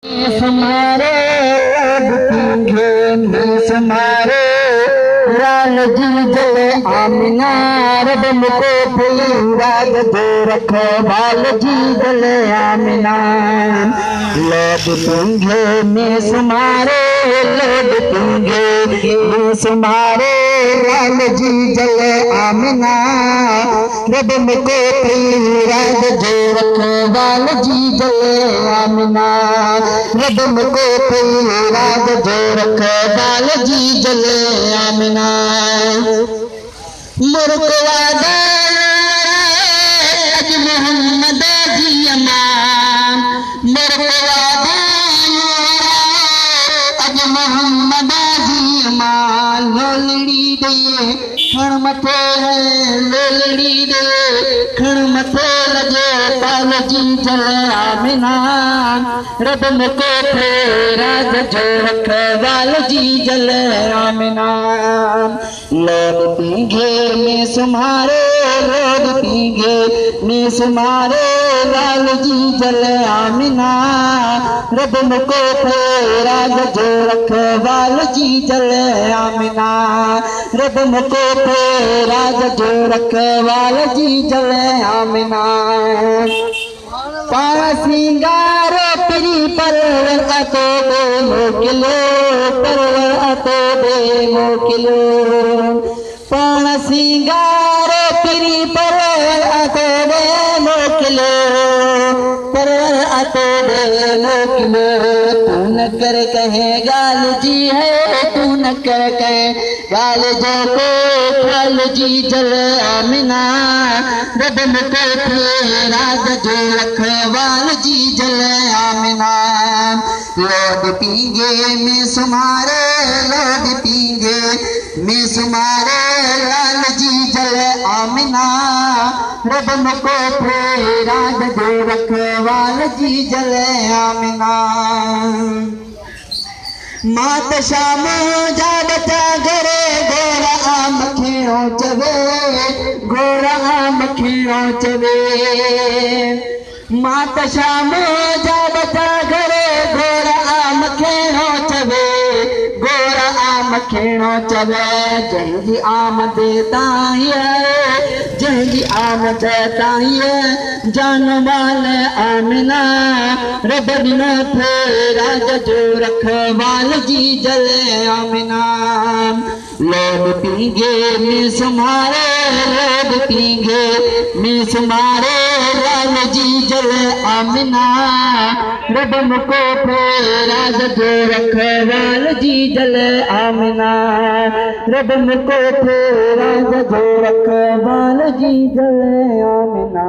समारे समारे राल जी जले आमिना रब मुको फुलीराग दो रखो बाल जी जले आमिना लोड पिंगे में समारे लोड पिंगे में समारे राल जी जले आमिना रब मुको फुलीराग दो रखो बाल जी जले आमिना रब मुको फुलीराग दो रखो बाल जी जले आमिना मुर्गवादा अज मोहम्मद जी अमान मुर्गवादा अज मोहम्मद जी अमान लोलड़ी दे खण मथे लोलड़ी दे खण मथे लगे पाल जी जले आमिना रब मुको राज जो रखवाल जी जले आमिना लोड पींगे में सुमारे लोड पींगे में सुमारे लाल जी जले आमिना रब मुको राज जो रखवाल जी जले आमिना रब मुको राज जो रखवाल जी जले आमिना पारा सिंगारो पिरी परवर अतो दे मोकिलो परवर अतो दे मोकिलो पारा सिंगारो पिरी परवर अतो दे मोकिलो परवर अतो दे मोकिलो तू न कर कहे गाल जी है तू न कर कहे गाल जो को खाल जी जले आमिना रब मुको राज जो रखवाल जी जले आमिना लोड पींगे में सुमारे लोड पींगे में सुमारे लाल जी जले आमिना रब मुको राज जो रखवाल जी जले आमिना मात शाम जा बचा घरे गोरा आम खीणो चवे गोरा आम खीणो चवे मात शाम जा बचा घरे गोरा आम खीणो चवे गोरा आम खीणो चवे जंहिंजी आमद ताईं जंहिंजी आमद ताईं जान वाल आमिना रब ॾिनो थे राज जो रखवाल जी जले आमिना लोड पींगे में सुमारे लोड पींगे में सुमारे लाल जी जले आमिना रब मुको राज जो रखवाल जी जले आमिना रब मुको राज जो रखवाल जी जले आमिना।